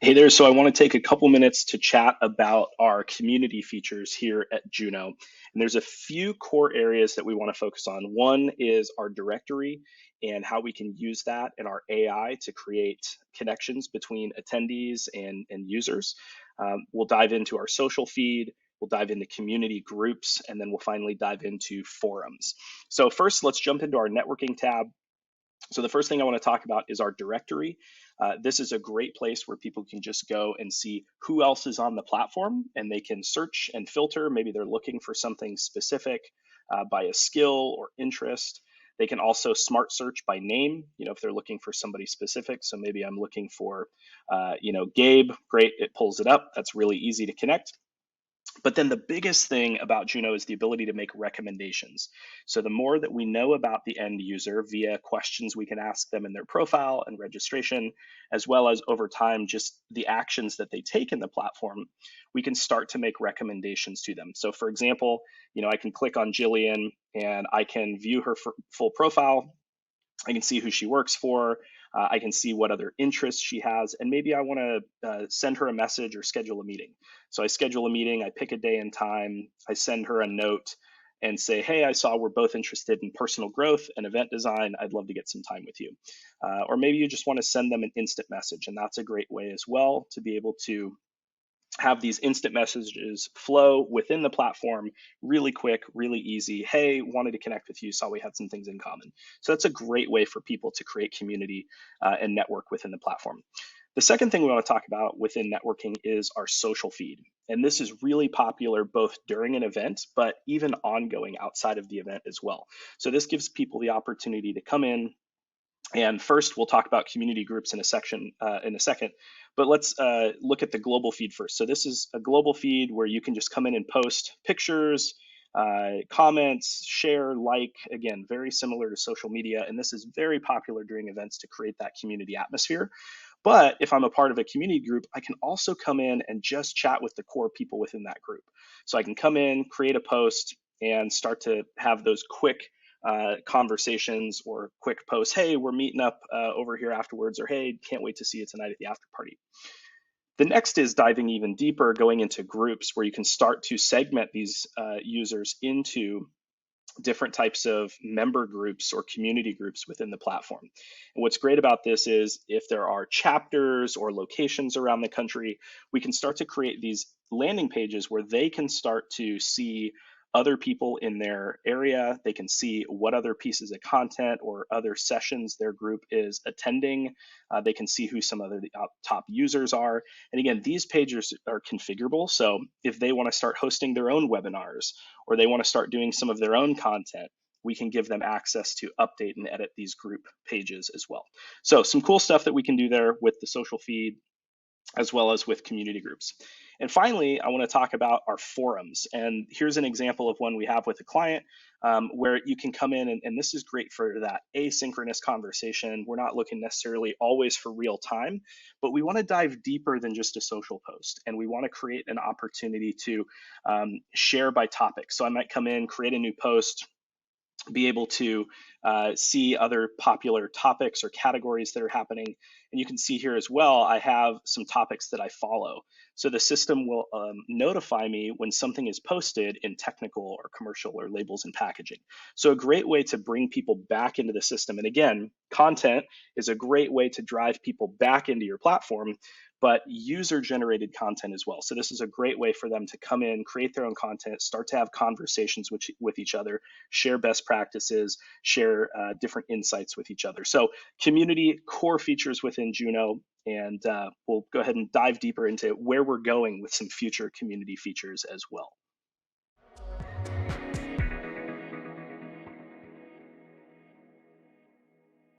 Hey there. So I want to take a couple minutes to chat about our community features here at Juno. And there's a few core areas that we want to focus on. One is our directory and how we can use that in our AI to create connections between attendees and users. We'll dive into our social feed. We'll dive into community groups, and then we'll finally dive into forums. So first, let's jump into our networking tab. So the first thing I want to talk about is our directory. This is a great place where people can just go and see who else is on the platform, and they can search and filter. Maybe they're looking for something specific by a skill or interest. They can also smart search by name, if they're looking for somebody specific. So maybe I'm looking for, Gabe. Great, it pulls it up. That's really easy to connect. But then the biggest thing about Juno is the ability to make recommendations. So the more that we know about the end user via questions we can ask them in their profile and registration, as well as over time, just the actions that they take in the platform, we can start to make recommendations to them. So for example, I can click on Jillian and I can view her full profile. I can see who she works for. I can see what other interests she has, and maybe I want to send her a message or schedule a meeting. So I schedule a meeting, I pick a day and time, I send her a note and say, hey, I saw we're both interested in personal growth and event design. I'd love to get some time with you. Or maybe you just want to send them an instant message, and that's a great way as well to be able to have these instant messages flow within the platform really quick, really easy. Hey, wanted to connect with you, saw we had some things in common. So that's a great way for people to create community and network within the platform. The second thing we want to talk about within networking is our social feed. And this is really popular both during an event, but even ongoing outside of the event as well. So this gives people the opportunity to come in, and first, we'll talk about community groups in a second. But let's look at the global feed first. So this is a global feed where you can just come in and post pictures, comments, share, like. Again, very similar to social media, and this is very popular during events to create that community atmosphere. But if I'm a part of a community group, I can also come in and just chat with the core people within that group. So I can come in, create a post, and start to have those quick conversations or quick posts. Hey, we're meeting up over here afterwards, or hey, can't wait to see you tonight at the after party. The next is diving even deeper, going into groups where you can start to segment these users into different types of member groups or community groups within the platform. And what's great about this is if there are chapters or locations around the country, we can start to create these landing pages where they can start to see other people in their area. They can see what other pieces of content or other sessions their group is attending. They can see who some other top users are. And again, these pages are configurable. So if they want to start hosting their own webinars, or they want to start doing some of their own content, we can give them access to update and edit these group pages as well. So some cool stuff that we can do there with the social feed as well as with community groups. And finally, I want to talk about our forums. And here's an example of one we have with a client where you can come in, and this is great for that asynchronous conversation. We're not looking necessarily always for real time, but we want to dive deeper than just a social post. And we want to create an opportunity to share by topic. So I might come in, create a new post, be able to see other popular topics or categories that are happening. And you can see here as well, I have some topics that I follow. So the system will notify me when something is posted in technical or commercial or labels and packaging. So a great way to bring people back into the system. And again, content is a great way to drive people back into your platform, but user generated content as well. So this is a great way for them to come in, create their own content, start to have conversations with each other, share best practices, share different insights with each other. So community core features within Juno, and we'll go ahead and dive deeper into where we're going with some future community features as well.